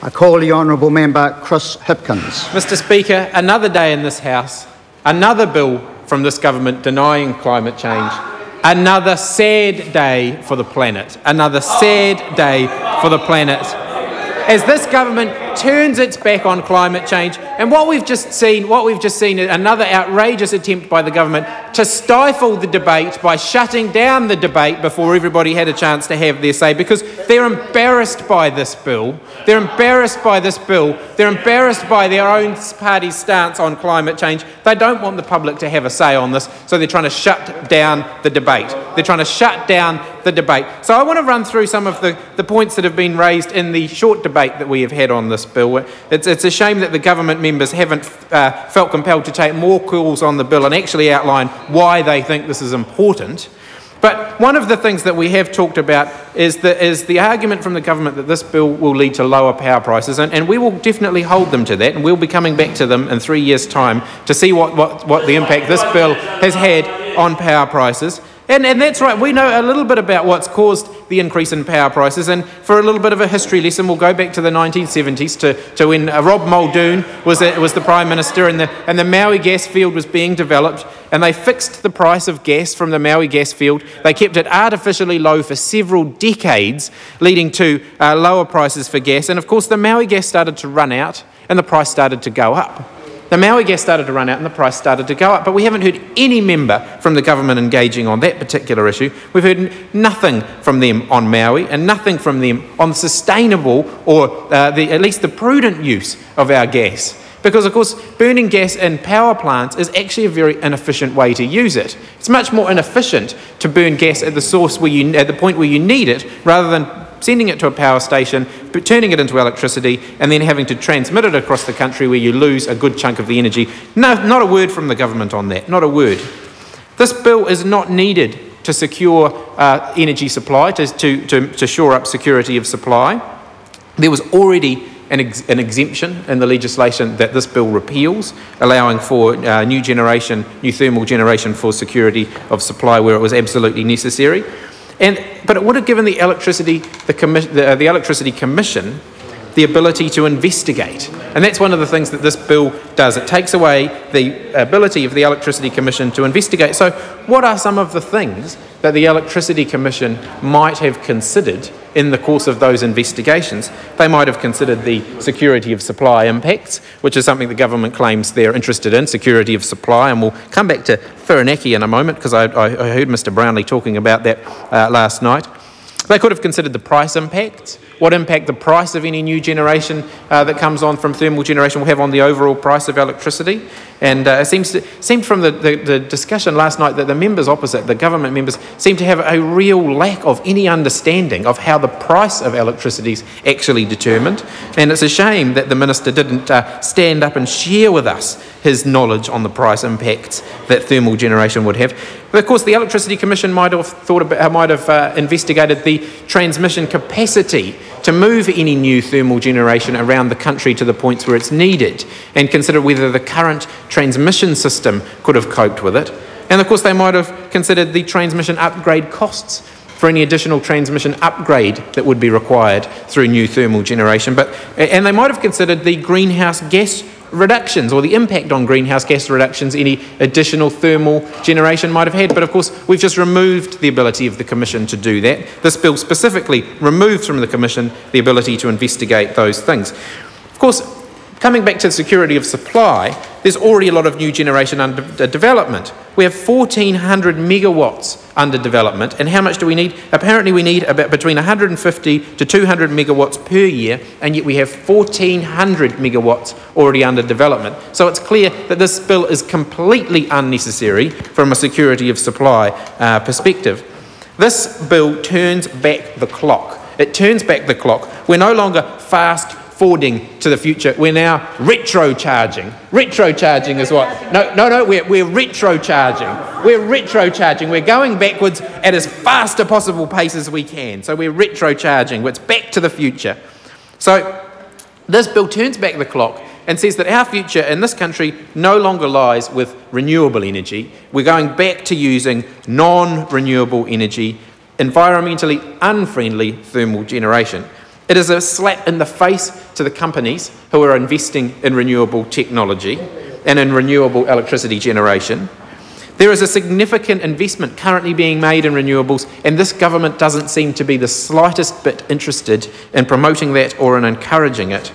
I call the Honourable Member Chris Hipkins. Mr Speaker, another day in this House, another bill from this government denying climate change, another sad day for the planet, another sad day for the planet. As this government turns its back on climate change, and what we've just seen is another outrageous attempt by the government to stifle the debate by shutting down the debate before everybody had a chance to have their say, because they're embarrassed by this bill. They're embarrassed by this bill. They're embarrassed by their own party's stance on climate change. They don't want the public to have a say on this, so they're trying to shut down the debate. They're trying to shut down the debate. So I want to run through some of the points that have been raised in the short debate that we have had on this bill. It's a shame that the government members haven't felt compelled to take more calls on the bill and actually outline why they think this is important. But one of the things that we have talked about is the argument from the government that this bill will lead to lower power prices, and we will definitely hold them to that, and we'll be coming back to them in 3 years' time to see what the impact this bill has had on power prices. And that's right, we know a little bit about what's caused the increase in power prices, and for a little bit of a history lesson, we'll go back to the 1970s to when Rob Muldoon was the Prime Minister, and the Maui gas field was being developed, and they fixed the price of gas from the Maui gas field. They kept it artificially low for several decades, leading to lower prices for gas, and of course the Maui gas started to run out and the price started to go up. The Maui gas started to run out and the price started to go up, but we haven't heard any member from the government engaging on that particular issue. We've heard nothing from them on Maui and nothing from them on sustainable or at least the prudent use of our gas. Because, of course, burning gas in power plants is actually a very inefficient way to use it. It's much more inefficient to burn gas at the source at the point where you need it, rather than sending it to a power station, turning it into electricity, and then having to transmit it across the country where you lose a good chunk of the energy. No, not a word from the government on that, not a word. This bill is not needed to secure energy supply, to shore up security of supply. There was already an exemption in the legislation that this bill repeals, allowing for new thermal generation for security of supply where it was absolutely necessary. But it would have given the Electricity Commission the ability to investigate. And that's one of the things that this bill does. It takes away the ability of the Electricity Commission to investigate. So what are some of the things that the Electricity Commission might have considered in the course of those investigations? They might have considered the security of supply impacts, which is something the government claims they're interested in, security of supply, and we'll come back to Whirinaki in a moment, because I heard Mr Brownlee talking about that last night. They could have considered the price impacts, what impact the price of any new generation that comes on from thermal generation will have on the overall price of electricity. And it seemed from the discussion last night that the members opposite, the government members, seem to have a real lack of any understanding of how the price of electricity is actually determined. And it's a shame that the Minister didn't stand up and share with us his knowledge on the price impacts that thermal generation would have. But of course, the Electricity Commission might have investigated the transmission capacity to move any new thermal generation around the country to the points where it's needed, and consider whether the current transmission system could have coped with it. And of course, they might have considered the transmission upgrade costs for any additional transmission upgrade that would be required through new thermal generation. And they might have considered the greenhouse gas reductions, or the impact on greenhouse gas reductions any additional thermal generation might have had. But of course, we've just removed the ability of the Commission to do that. This bill specifically removes from the Commission the ability to investigate those things. Of course, coming back to the security of supply, there's already a lot of new generation under development. We have 1,400 megawatts under development, and how much do we need? Apparently we need about between 150 to 200 megawatts per year, and yet we have 1,400 megawatts already under development. So it's clear that this bill is completely unnecessary from a security of supply perspective. This bill turns back the clock. It turns back the clock. We're no longer fast forwarding to the future. We're now retro-charging. Retro-charging is what? No, we're retro-charging. We're retro-charging. We're going backwards at as fast a possible pace as we can. So we're retro-charging. It's back to the future. So this bill turns back the clock and says that our future in this country no longer lies with renewable energy. We're going back to using non-renewable energy, environmentally unfriendly thermal generation. It is a slap in the face to the companies who are investing in renewable technology and in renewable electricity generation. There is a significant investment currently being made in renewables, and this government doesn't seem to be the slightest bit interested in promoting that or in encouraging it.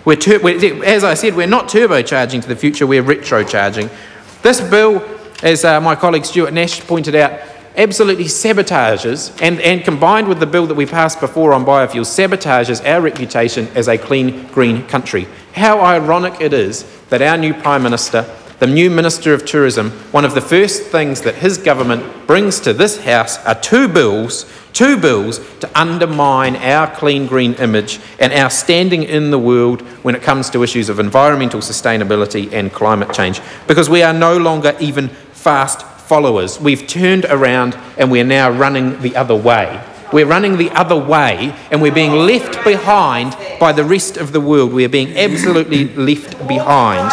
As I said, we're not turbocharging to the future, we're retrocharging. This bill, as my colleague Stuart Nash pointed out, absolutely sabotages, and combined with the bill that we passed before on biofuels, sabotages our reputation as a clean, green country. How ironic it is that our new Prime Minister, the new Minister of Tourism, one of the first things that his government brings to this House are two bills to undermine our clean, green image and our standing in the world when it comes to issues of environmental sustainability and climate change, because we are no longer even fast followers. We've turned around and we're now running the other way. We're running the other way and we're being left behind by the rest of the world. We're being absolutely left behind.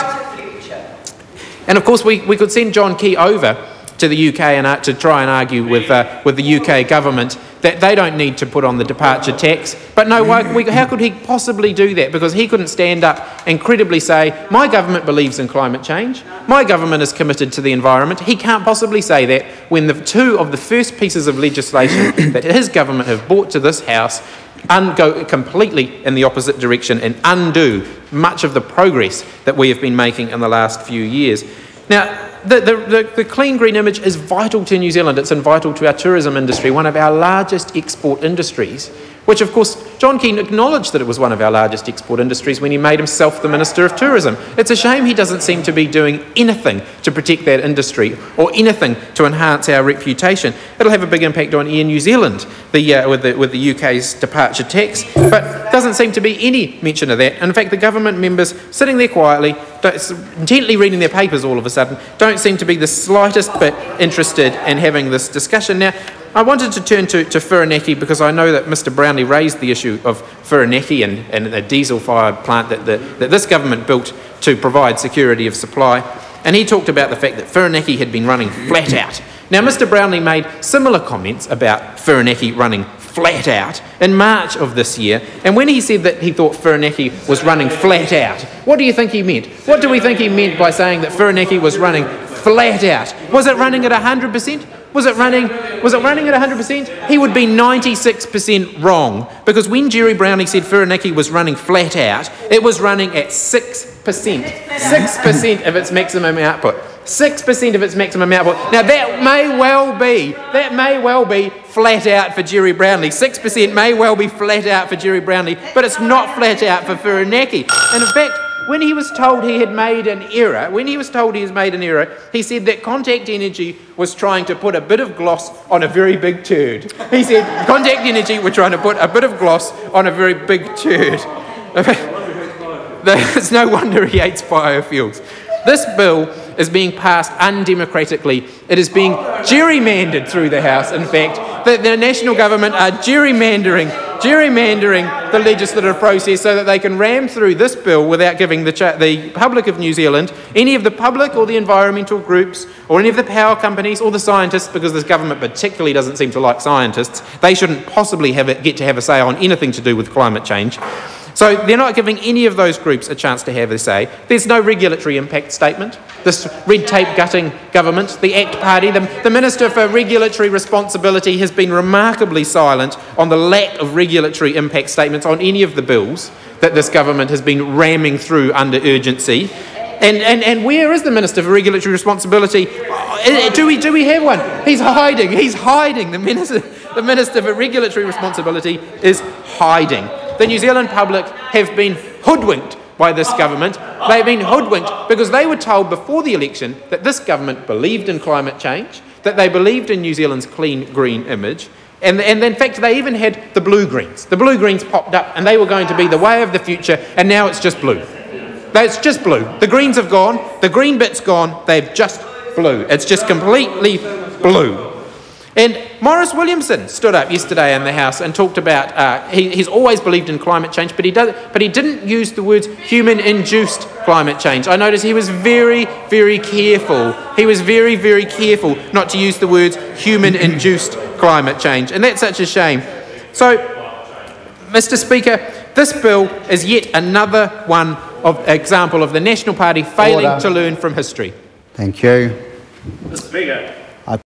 And of course we could send John Key over to the UK and to try and argue with the UK government that they don't need to put on the departure tax. But no, how could he possibly do that? Because he couldn't stand up and credibly say, my government believes in climate change, my government is committed to the environment. He can't possibly say that when the two of the first pieces of legislation that his government have brought to this House go completely in the opposite direction and undo much of the progress that we have been making in the last few years. Now, the clean green image is vital to New Zealand. It's vital to our tourism industry, one of our largest export industries, which of course John Keane acknowledged that it was one of our largest export industries when he made himself the Minister of Tourism. It's a shame he doesn't seem to be doing anything to protect that industry or anything to enhance our reputation. It'll have a big impact on Air New Zealand with the UK's departure tax, but doesn't seem to be any mention of that. And in fact, the government members sitting there quietly, intently reading their papers all of a sudden, don't seem to be the slightest bit interested in having this discussion. Now, I wanted to turn to Whirinaki because I know that Mr Brownlee raised the issue of Whirinaki and a diesel-fired plant that this government built to provide security of supply. And he talked about the fact that Whirinaki had been running flat out. Now, Mr Brownlee made similar comments about Whirinaki running flat out in March of this year. And when he said that he thought Whirinaki was running flat out, what do you think he meant? What do we think he meant by saying that Whirinaki was running flat out? Was it running at 100%? Was it running at 100%? He would be 96% wrong, because when Jerry Brownlee said Whirinaki was running flat out, it was running at 6%. 6% of its maximum output. 6% of its maximum output. Now that may well be flat out for Jerry Brownlee. 6% may well be flat out for Jerry Brownlee, but it's not flat out for Whirinaki. And in fact, when he was told he had made an error, he said that Contact Energy was trying to put a bit of gloss on a very big turd. He said Contact Energy were trying to put a bit of gloss on a very big turd. It's no wonder he hates biofuels. This bill is being passed undemocratically. It is being gerrymandered through the House, in fact. The national government are gerrymandering the legislative process so that they can ram through this bill without giving the public of New Zealand, any of the public or the environmental groups or any of the power companies or the scientists, because this government particularly doesn't seem to like scientists, they shouldn't possibly get to have a say on anything to do with climate change. So they're not giving any of those groups a chance to have a say. There's no regulatory impact statement. This red tape gutting government, the ACT Party, the Minister for Regulatory Responsibility has been remarkably silent on the lack of regulatory impact statements on any of the bills that this government has been ramming through under urgency. And where is the Minister for Regulatory Responsibility? Do we have one? He's hiding. The Minister for Regulatory Responsibility is hiding. The New Zealand public have been hoodwinked by this government. They've been hoodwinked because they were told before the election that this government believed in climate change, that they believed in New Zealand's clean green image, and in fact they even had the blue greens. The blue greens popped up and they were going to be the way of the future, and now it's just blue. It's just blue. The greens have gone, the green bit's gone, they've just blue. It's just completely blue. And Maurice Williamson stood up yesterday in the House and talked about, he's always believed in climate change, but he didn't use the words human-induced climate change. I noticed he was very, very careful. He was very, very careful not to use the words human-induced climate change, and that's such a shame. So Mr Speaker, this bill is yet another example of the National Party failing to learn from history. Thank you. Mr Speaker.